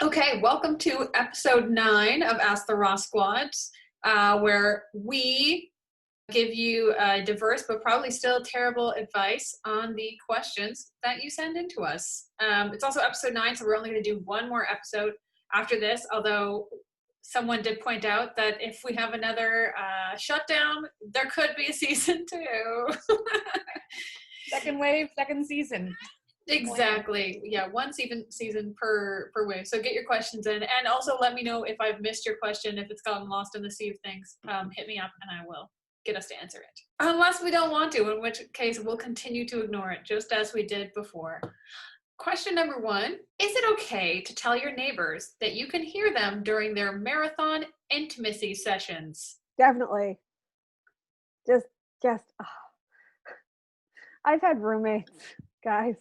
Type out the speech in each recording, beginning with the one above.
Okay, welcome to episode 9 of Ask the Raw Squads, where we give you diverse but probably still terrible advice on the questions that you send in to us. It's also episode 9, so we're only going to do one more episode after this, although someone did point out that if we have another shutdown, there could be a season 2. Second wave, second season. Exactly. Yeah, one season per wave. So get your questions in, and also let me know if I've missed your question, if it's gotten lost in the sea of things. Hit me up, and I will get us to answer it. Unless we don't want to, in which case we'll continue to ignore it, just as we did before. Question number 1: is it okay to tell your neighbors that you can hear them during their marathon intimacy sessions? Definitely. Just. I've had roommates, guys.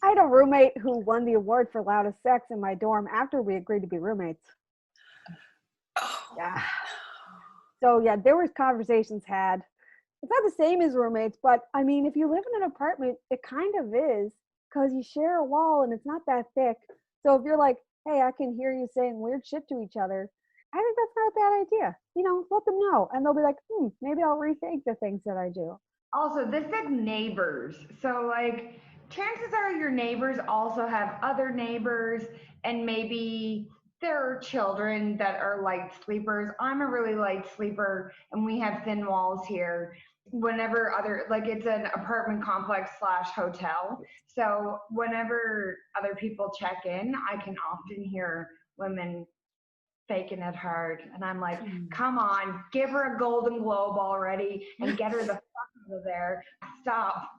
I had a roommate who won the award for loudest sex in my dorm after we agreed to be roommates. Oh. Yeah. So yeah, there was conversations had. It's not the same as roommates, but I mean, if you live in an apartment, it kind of is, because you share a wall and it's not that thick. So if you're like, hey, I can hear you saying weird shit to each other, I think that's not a bad idea. Let them know. And they'll be like, maybe I'll rethink the things that I do. Also, this said neighbors. So like, chances are your neighbors also have other neighbors, and maybe there are children that are light sleepers. I'm a really light sleeper, and we have thin walls here. Whenever it's an apartment complex / hotel. So whenever other people check in, I can often hear women faking it hard. And I'm like, come on, give her a Golden Globe already and get her the fuck out of there. Stop.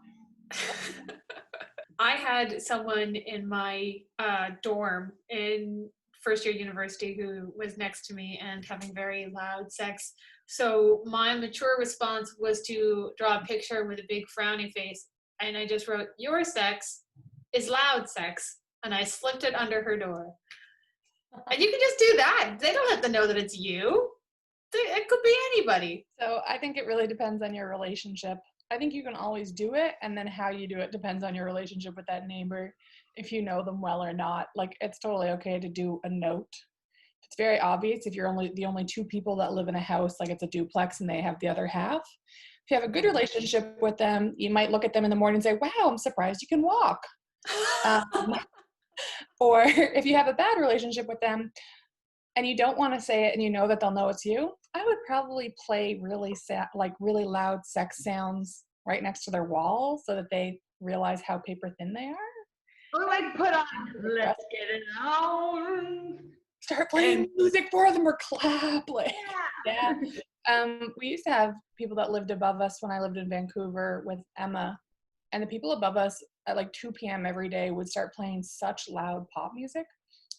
I had someone in my dorm in first year university who was next to me and having very loud sex. So my mature response was to draw a picture with a big frowny face. And I just wrote, "Your sex is loud sex." And I slipped it under her door. And you can just do that. They don't have to know that it's you. It could be anybody. So I think it really depends on your relationship. I think you can always do it, and then how you do it depends on your relationship with that neighbor, if you know them well or not. Like, it's totally okay to do a note. It's very obvious if you're the only 2 people that live in a house, like it's a duplex and they have the other half. If you have a good relationship with them, you might look at them in the morning and say, "Wow, I'm surprised you can walk." Or if you have a bad relationship with them and you don't want to say it and you know that they'll know it's you, I would probably play really really loud sex sounds right next to their wall so that they realize how paper thin they are. Or like put on, let's get it on. Start playing music for them or clap. Yeah. We used to have people that lived above us when I lived in Vancouver with Emma. And the people above us at like 2 p.m. every day would start playing such loud pop music.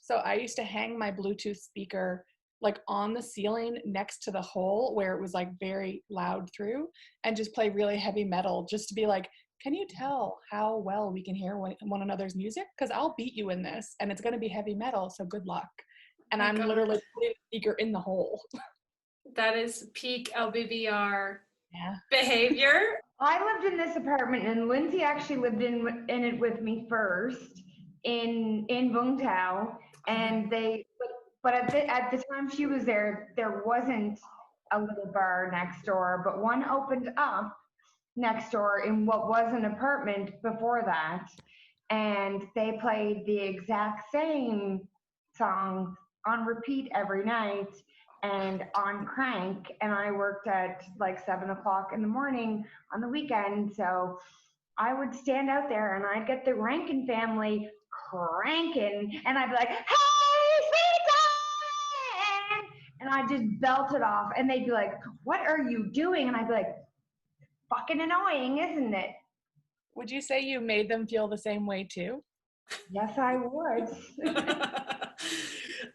So I used to hang my Bluetooth speaker like on the ceiling next to the hole where it was like very loud through, and just play really heavy metal just to be like, can you tell how well we can hear one another's music? Because I'll beat you in this, and it's going to be heavy metal, so good luck. And I'm literally putting the speaker in the hole. That is peak LBVR behavior. I lived in this apartment, and Lindsay actually lived in it with me first in Vung Tau, and but at the time she was there wasn't a little bar next door, but one opened up next door in what was an apartment before that, and they played the exact same song on repeat every night and on crank. And I worked at like 7:00 in the morning on the weekend, so I would stand out there and I'd get the Rankin family cranking, and I'd be like, "Hey, sweetie!" And I'd just belt it off, and they'd be like, "What are you doing?" And I'd be like, "Fucking annoying, isn't it?" Would you say you made them feel the same way too? Yes, I would.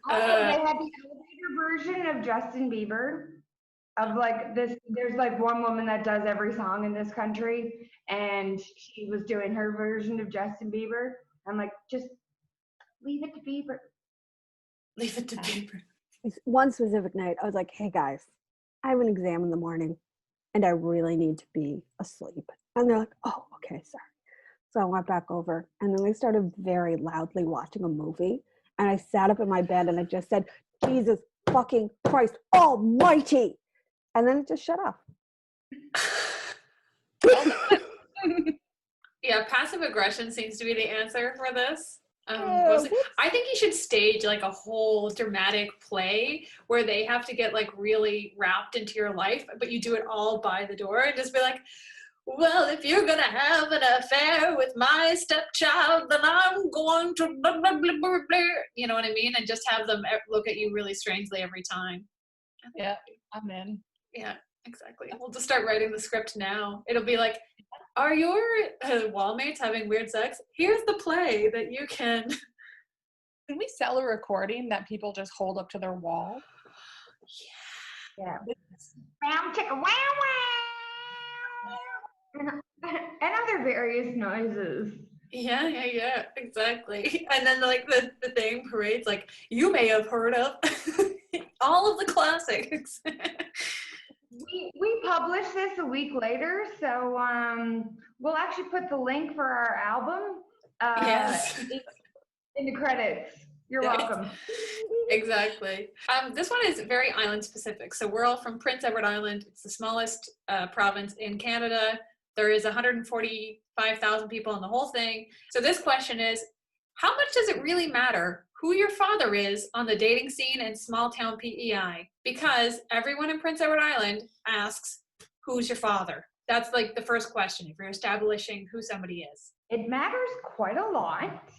Also, they had the elevator version of Justin Bieber. Of like this, there's like one woman that does every song in this country, and she was doing her version of Justin Bieber. I'm like, just leave it to Bieber. Leave it to Bieber. One specific night, I was like, hey guys, I have an exam in the morning and I really need to be asleep. And they're like, oh, okay, sorry. So I went back over, and then we started very loudly watching a movie. And I sat up in my bed and I just said, Jesus fucking Christ almighty. And then it just shut off. Yeah, passive aggression seems to be the answer for this. Oh, I think you should stage like a whole dramatic play where they have to get like really wrapped into your life, but you do it all by the door and just be like, well, if you're gonna have an affair with my stepchild, then I'm going to blah, blah, blah, blah, blah. You know what I mean? And just have them look at you really strangely every time. Yeah, I'm in. Yeah, exactly. We'll just start writing the script now. It'll be like, are your wall mates having weird sex? Here's the play that you can. Can we sell a recording that people just hold up to their wall? Yeah. Wow, chicka, wow, wow. And other various noises. Yeah, exactly. And then like the thing parades like you may have heard of all of the classics. We published this a week later, so we'll actually put the link for our album Yes. in the credits. You're welcome. Exactly. This one is very island specific. So we're all from Prince Edward Island. It's the smallest province in Canada. There is 145,000 people in the whole thing. So this question is, how much does it really matter who your father is on the dating scene in small town PEI? Because everyone in Prince Edward Island asks, who's your father? That's like the first question if you're establishing who somebody is. It matters quite a lot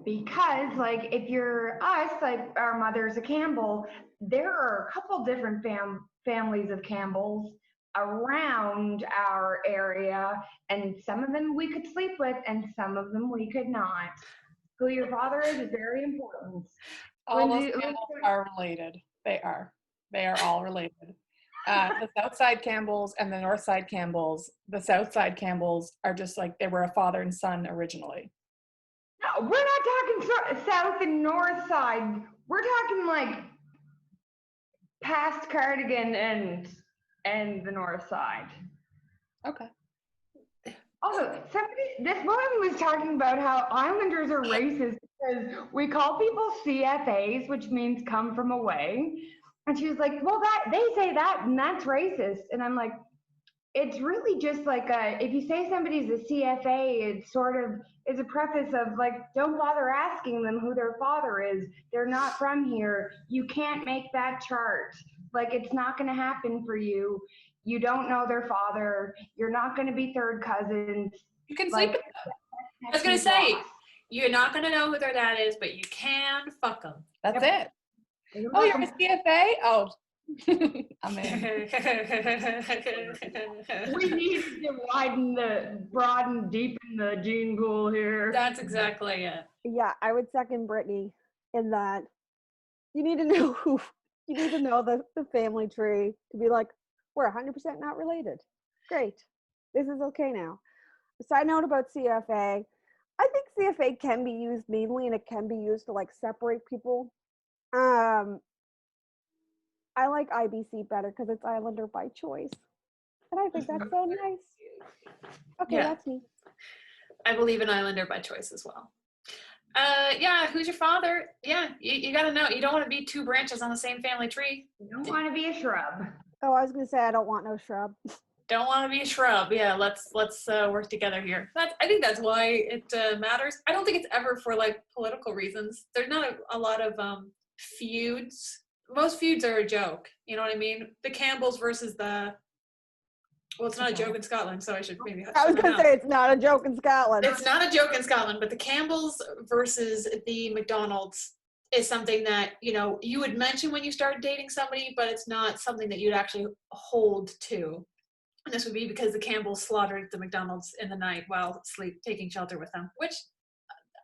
because, like, if you're us, like our mother's a Campbell, there are a couple different families of Campbells around our area, and some of them we could sleep with, and some of them we could not. Who your father is very important. All those Campbells are related. They are all related. The South Side Campbells and the North Side Campbells. The South Side Campbells are just like they were a father and son originally. No, we're not talking South and North Side. We're talking like past Cardigan and the North Side. Okay. Also, this woman was talking about how Islanders are racist because we call people CFAs, which means come from away. And she was like, well, they say that, and that's racist. And I'm like, it's really just like if you say somebody's a CFA, it's sort of is a preface of like, don't bother asking them who their father is. They're not from here. You can't make that chart. Like, it's not going to happen for you. You don't know their father. You're not going to be third cousins. You can sleep with them. I was going to say, you're not going to know who their dad is, but you can fuck them. That's it. Oh, you're a CFA? Oh, I'm in. We need to broaden, deepen the gene pool here. That's exactly it. Yeah, I would second Brittany in that you need to know the family tree to be like, we're 100% not related. Great. This is okay now. Side note about CFA. I think CFA can be used mainly and it can be used to like separate people. I like IBC better because it's Islander by choice. And I think that's so nice. Okay, yeah. That's me. I believe in Islander by choice as well. Yeah, who's your father? Yeah, you gotta know. You don't want to be two branches on the same family tree. You don't want to be a shrub. Oh, I was gonna say I don't want no shrub. Don't want to be a shrub. Yeah, let's work together here. I think that's why it matters. I don't think it's ever for like political reasons. There's not a lot of feuds. Most feuds are a joke. You know what I mean? The Campbells versus it's not a joke in Scotland, so I should maybe. I was gonna say it's not a joke in Scotland. It's not a joke in Scotland, but the Campbells versus the McDonalds is something that, you know, you would mention when you start dating somebody, but it's not something that you'd actually hold to. And this would be because the Campbells slaughtered the McDonald's in the night while taking shelter with them, which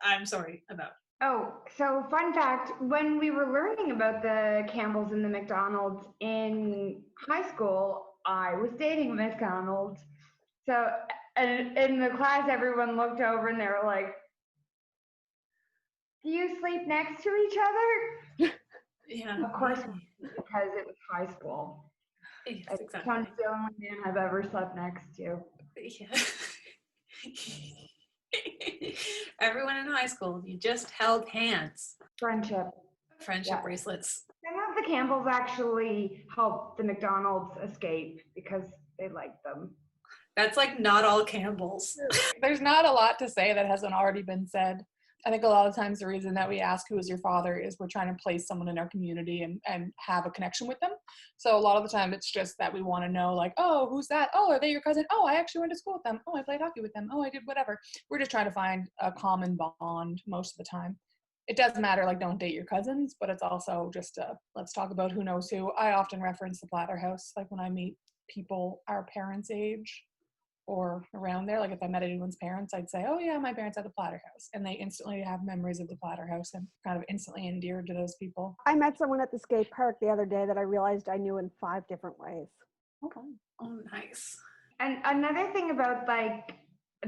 I'm sorry about. Oh, so fun fact, when we were learning about the Campbells and the McDonald's in high school, I was dating a McDonald's. So and in the class, everyone looked over and they were like, do you sleep next to each other? Yeah. Of course, because it was high school. Yes, exactly. Sounds the only man I've ever slept next to. Yeah. Everyone in high school, you just held hands. Friendship. Friendship bracelets. Some of the Campbells actually helped the McDonald's escape because they liked them. That's like not all Campbells. There's not a lot to say that hasn't already been said. I think a lot of times the reason that we ask who is your father is we're trying to place someone in our community and have a connection with them. So a lot of the time it's just that we want to know like, oh, who's that? Oh, are they your cousin? Oh, I actually went to school with them. Oh, I played hockey with them. Oh, I did whatever. We're just trying to find a common bond most of the time. It does matter, like, don't date your cousins, but it's also just let's talk about who knows who. I often reference the Platter House, like when I meet people our parents' age or around there. Like if I met anyone's parents, I'd say, oh yeah, my parents had the Platter House. And they instantly have memories of the Platter House and kind of instantly endeared to those people. I met someone at the skate park the other day that I realized I knew in 5 different ways. Okay. Oh, nice. And another thing about like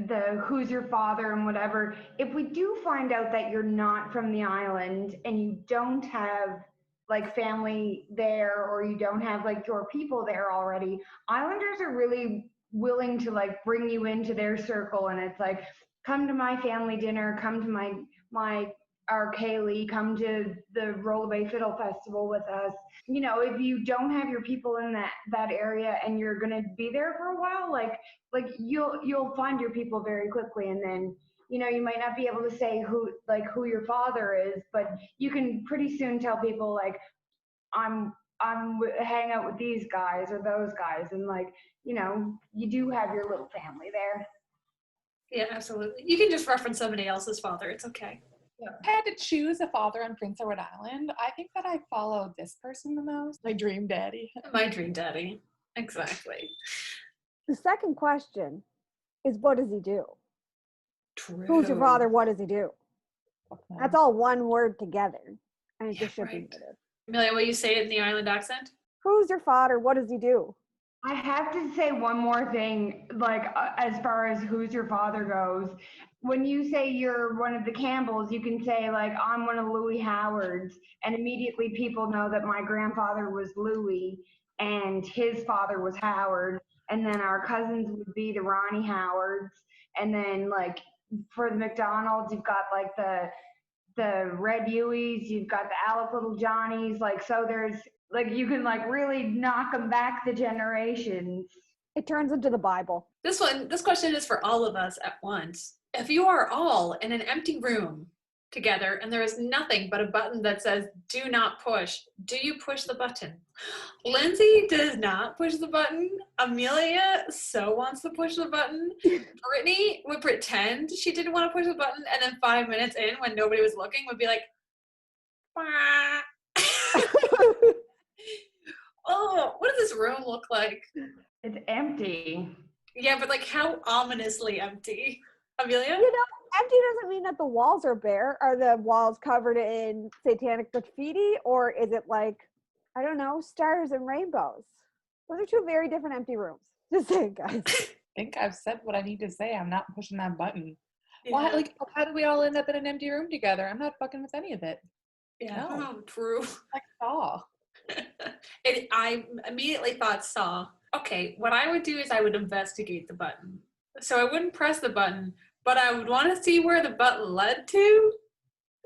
the who's your father and whatever, if we do find out that you're not from the island and you don't have like family there or you don't have like your people there already, islanders are really willing to like bring you into their circle, and it's like, come to my family dinner, come to my our Kaylee, come to the Roll Bay Fiddle Festival with us. You know, if you don't have your people in that area and you're gonna be there for a while, like you'll find your people very quickly, and then you know you might not be able to say who your father is, but you can pretty soon tell people like I'm hang out with these guys or those guys, and like you know you do have your little family there. Yeah, absolutely. You can just reference somebody else's father. It's okay. If I had to choose a father on Prince Edward Island, I think that I follow this person the most. My dream daddy. My dream daddy. Exactly. The second question is, what does he do? True. Who's your father? What does he do? Okay. That's all one word together. And it Yeah, just should be right. noted. Amelia, will you say it in the island accent? Who's your father? What does he do? I have to say one more thing, like as far as who's your father goes. When you say you're one of the Campbells, you can say like I'm one of Louis Howard's, and immediately people know that my grandfather was Louis and his father was Howard, and then our cousins would be the Ronnie Howards, and then like for the McDonald's, you've got like the Red Hueys, you've got the Alec Little Johnnies, like so there's like you can like really knock them back the generations. It turns into the Bible. This question is for all of us at once. If you are all in an empty room together and there is nothing but a button that says do not push, do you push the button? Lindsay does not push the button. Amelia so wants to push the button. Brittany would pretend she didn't want to push the button, and then 5 minutes in when nobody was looking would be like, "Wah." Oh, what does this room look like? It's empty. Yeah, but like how ominously empty. Amelia? You know, empty doesn't mean that the walls are bare. Are the walls covered in satanic graffiti, or is it like, I don't know, stars and rainbows? Those are 2 very different empty rooms. Just saying, guys. I think I've said what I need to say. I'm not pushing that button. Yeah. Why? Like, how did we all end up in an empty room together? I'm not fucking with any of it. Yeah, No. true. Like Saw. I immediately thought Saw. Okay, what I would do is I would investigate the button. So I wouldn't press the button, but I would want to see where the button led to.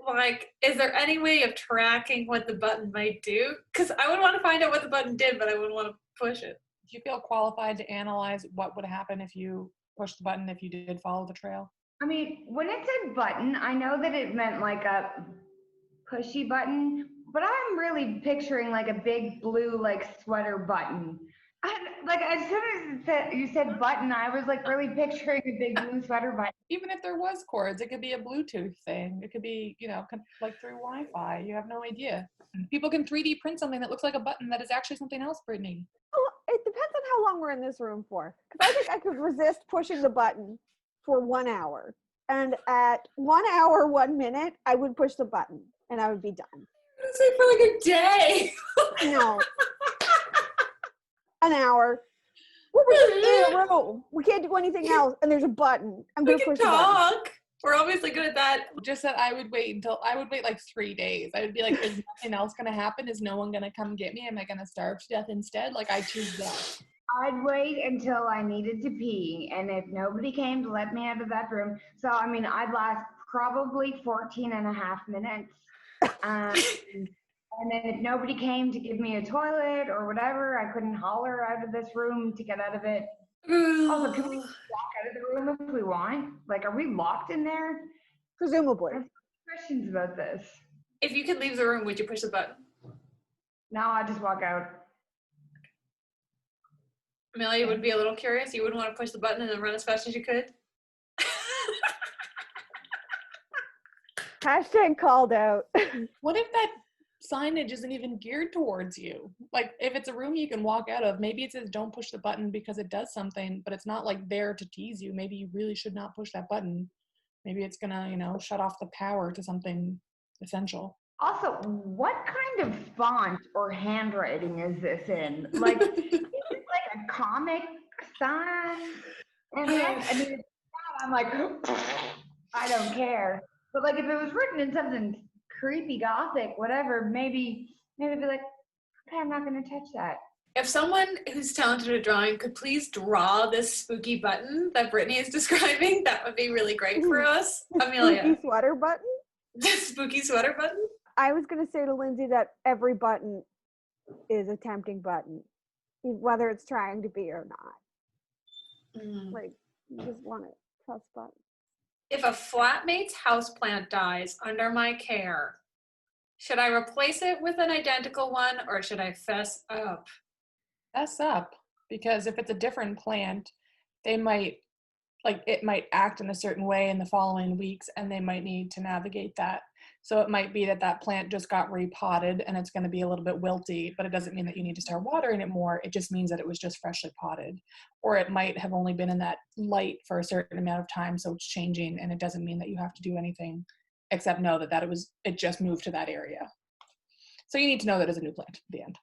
Like, is there any way of tracking what the button might do? Because I would want to find out what the button did, but I wouldn't want to push it. Do you feel qualified to analyze what would happen if you pushed the button if you did follow the trail? I mean, when it said button, I know that it meant like a pushy button, but I'm really picturing like a big blue like sweater button. Like as soon as you said button, I was like really picturing a big blue sweater button. Even if there was cords, it could be a Bluetooth thing. It could be, you know, like through Wi-Fi. You have no idea. People can 3D print something that looks like a button that is actually something else, Brittany. It depends on how long we're in this room for. Because I think I could resist pushing the button for 1 hour. And at 1 hour, 1 minute, I would push the button and I would be done. I would say for like a day. No. An hour. We're in a room. We can't do anything else. And there's a button. I'm going We to can push the button. talk. We're obviously good at that. Just that I would wait like 3 days. I would be like, is nothing else going to happen? Is no one going to come get me? Am I going to starve to death instead? Like, I choose that. I'd wait until I needed to pee, and if nobody came to let me out of that room, so I mean, I'd last probably 14 and a half minutes. Um, and then if nobody came to give me a toilet or whatever, I couldn't holler out of this room to get out of it. Also, can we walk out of the room if we want? Like, are we locked in there? Presumably. I have questions about this. If you could leave the room, would you push the button? No, I just walk out. Amelia would be a little curious. You wouldn't want to push the button and then run as fast as you could? Hashtag called out. What if that signage isn't even geared towards you? Like, if it's a room you can walk out of, maybe it says don't push the button because it does something, but it's not like there to tease you. Maybe you really should not push that button. Maybe it's gonna, shut off the power to something essential. Also, what kind of font or handwriting is this in? Like, is it like a comic sign? And I mean, it's not, I'm like, I don't care. But like, if it was written in something creepy, gothic, whatever, maybe I'd be like, okay, I'm not gonna touch that. If someone who's talented at drawing could please draw this spooky button that Brittany is describing, that would be really great for us. Amelia. Spooky sweater button? The spooky sweater button? I was going to say to Lindsay that every button is a tempting button, whether it's trying to be or not. Like, you just want to press button. If a flatmate's houseplant dies under my care, should I replace it with an identical one or should I fess up? Fess up, because if it's a different plant, it might act in a certain way in the following weeks and they might need to navigate that. So it might be that plant just got repotted and it's going to be a little bit wilty, but it doesn't mean that you need to start watering it more. It just means that it was just freshly potted. Or it might have only been in that light for a certain amount of time, so it's changing, and it doesn't mean that you have to do anything except know that it just moved to that area. So you need to know that it's a new plant at the end.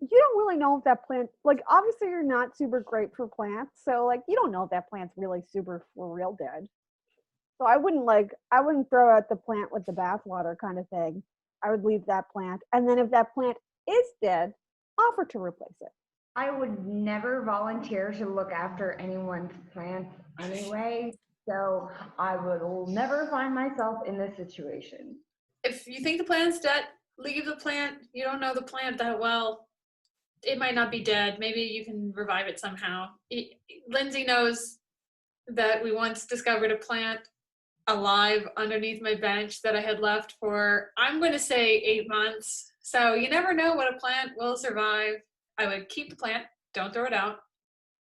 You don't really know if that plant, like, obviously you're not super great for plants, so like you don't know if that plant's really super for real dead. So I wouldn't throw out the plant with the bathwater kind of thing. I would leave that plant, and then if that plant is dead, offer to replace it. I would never volunteer to look after anyone's plants anyway, so I will never find myself in this situation. If you think the plant's dead, leave the plant. You don't know the plant that well. It might not be dead. Maybe you can revive it somehow. Lindsay knows that we once discovered a plant alive underneath my bench that I had left for, I'm going to say 8 months. So you never know what a plant will survive. I would keep the plant, don't throw it out,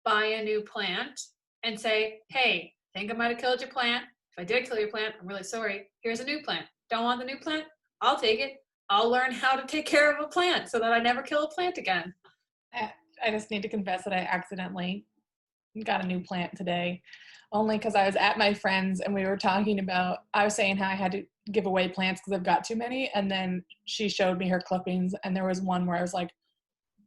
buy a new plant, and say, hey, think I might have killed your plant. If I did kill your plant, I'm really sorry. Here's a new plant. Don't want the new plant? I'll take it. I'll learn how to take care of a plant so that I never kill a plant again. I just need to confess that I accidentally got a new plant today, only because I was at my friend's and we were talking about, I was saying how I had to give away plants because I've got too many, and then she showed me her clippings and there was one where I was like,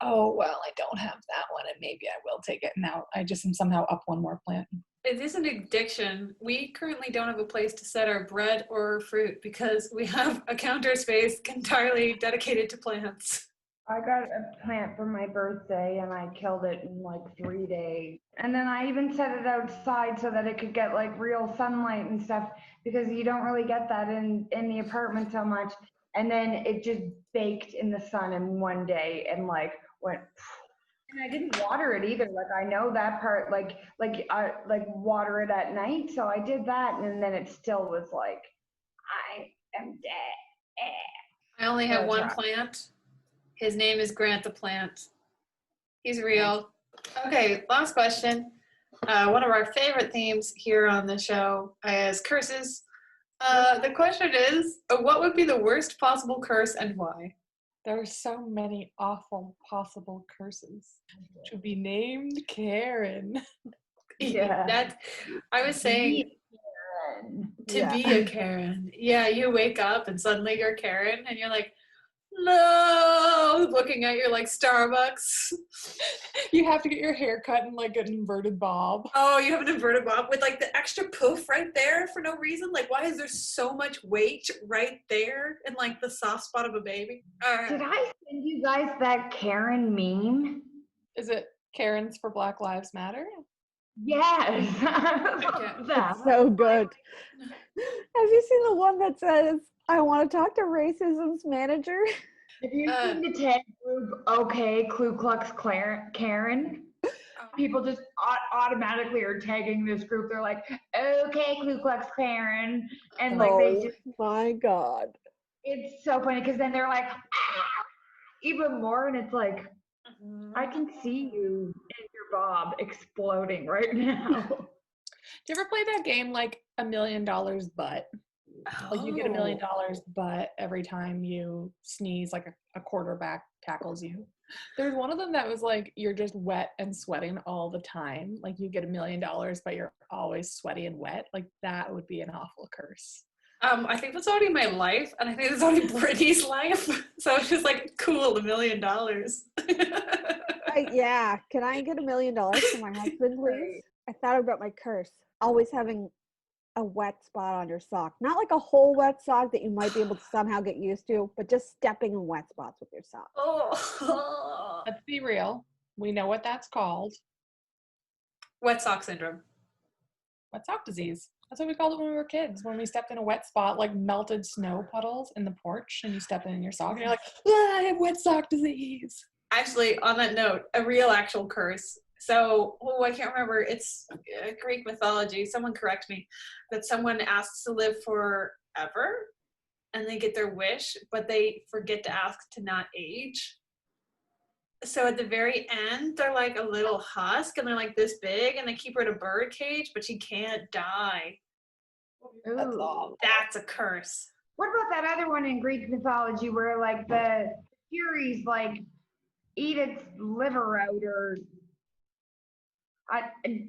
oh, well, I don't have that one and maybe I will take it. Now I just am somehow up one more plant. It is an addiction. We currently don't have a place to set our bread or fruit because we have a counter space entirely dedicated to plants. I got a plant for my birthday and I killed it in like 3 days. And then I even set it outside so that it could get like real sunlight and stuff, because you don't really get that in the apartment so much. And then it just baked in the sun in 1 day and like went. And I didn't water it either. Like, I know that part, like water it at night. So I did that, and then it still was like, I am dead. I only have one plant. His name is Grant the Plant. He's real. Okay, last question. One of our favorite themes here on the show is curses. The question is, what would be the worst possible curse and why? There are so many awful possible curses. To be named Karen. Yeah. I was saying to be a Karen. Yeah, you wake up and suddenly you're Karen and you're like, no, looking at your like Starbucks. You have to get your hair cut in like an inverted bob. Oh, you have an inverted bob with like the extra poof right there for no reason. Like, why is there so much weight right there in like the soft spot of a baby? Did I send you guys that Karen meme? Is it Karens for Black Lives Matter. Yes. I love that. It's so good. Have you seen the one that says, I want to talk to racism's manager? Have you seen the tag group, okay, Ku Klux Karen? People just automatically are tagging this group. They're like, okay, Ku Klux Karen. And like they just, my God. it's so funny because then they're like, even more. And it's like, I can see you and your bob exploding right now. Do you ever play that game like $1 million but? Like you get $1 million but every time you sneeze, like a quarterback tackles you. There's one of them that was like you're just wet and sweating all the time. Like you get $1 million but you're always sweaty and wet. Like that would be an awful curse. I think that's already my life, and I think it's already Brittany's life. So it's just like, cool, $1 million. Yeah, can I get $1 million from my husband, please? I thought about my curse. Always having a wet spot on your sock. Not like a whole wet sock that you might be able to somehow get used to, but just stepping in wet spots with your sock. Oh. Let's be real. We know what that's called. Wet sock syndrome. Wet sock disease. That's what we called it when we were kids. When we stepped in a wet spot, like melted snow puddles in the porch, and you step in your sock, and you're like, I have wet sock disease. Actually, on that note, a real actual curse. So, I can't remember. It's Greek mythology. Someone correct me. That someone asks to live forever, and they get their wish, but they forget to ask to not age. So at the very end, they're like a little husk, and they're like this big, and they keep her in a bird cage, but she can't die. That's a curse. What about that other one in Greek mythology where like the Furies like eat its liver out, or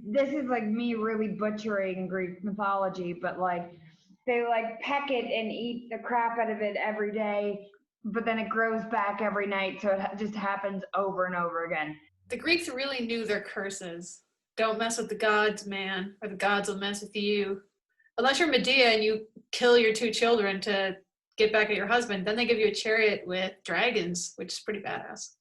this is like me really butchering Greek mythology, but like they like peck it and eat the crap out of it every day, but then it grows back every night, so it just happens over and over again. The Greeks really knew their curses. Don't mess with the gods, man, or the gods will mess with you. Unless you're Medea and you kill your 2 children to get back at your husband, then they give you a chariot with dragons, which is pretty badass.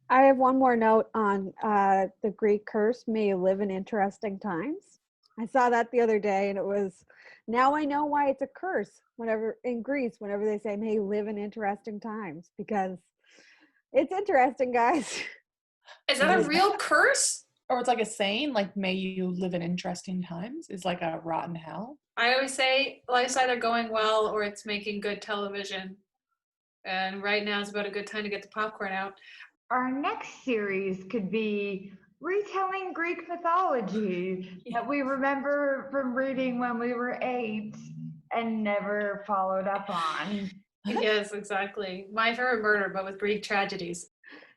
I have one more note on the Greek curse, may you live in interesting times. I saw that the other day, and it was, now I know why it's a curse whenever in Greece, whenever they say, may you live in interesting times, because it's interesting, guys. Is that a real curse? Or it's like a saying, like, may you live in interesting times, is like a rotten hell. I always say life's either going well or it's making good television. And right now is about a good time to get the popcorn out. Our next series could be retelling Greek mythology that we remember from reading when we were 8 and never followed up on. Yes, exactly. My Favorite Murder, but with Greek tragedies.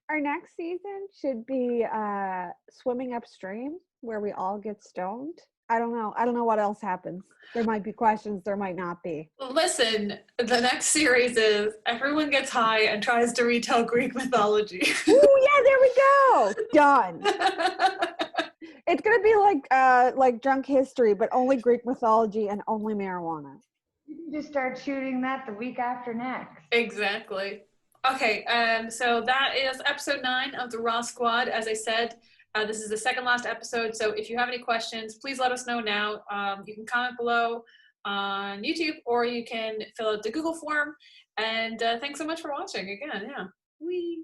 Our next season should be swimming upstream, where we all get stoned. I don't know what else happens. There might be questions, there might not be. Listen, the next series is everyone gets high and tries to retell Greek mythology. Ooh, yeah, there we go. Done. It's gonna be like Drunk History, but only Greek mythology and only marijuana. You can just start shooting that the week after next. Exactly. Okay, so that is episode 9 of the Raw Squad. As I said, this is the second last episode, so if you have any questions, please let us know now. You can comment below on YouTube, or you can fill out the Google form. And thanks so much for watching again. Yeah. Whee!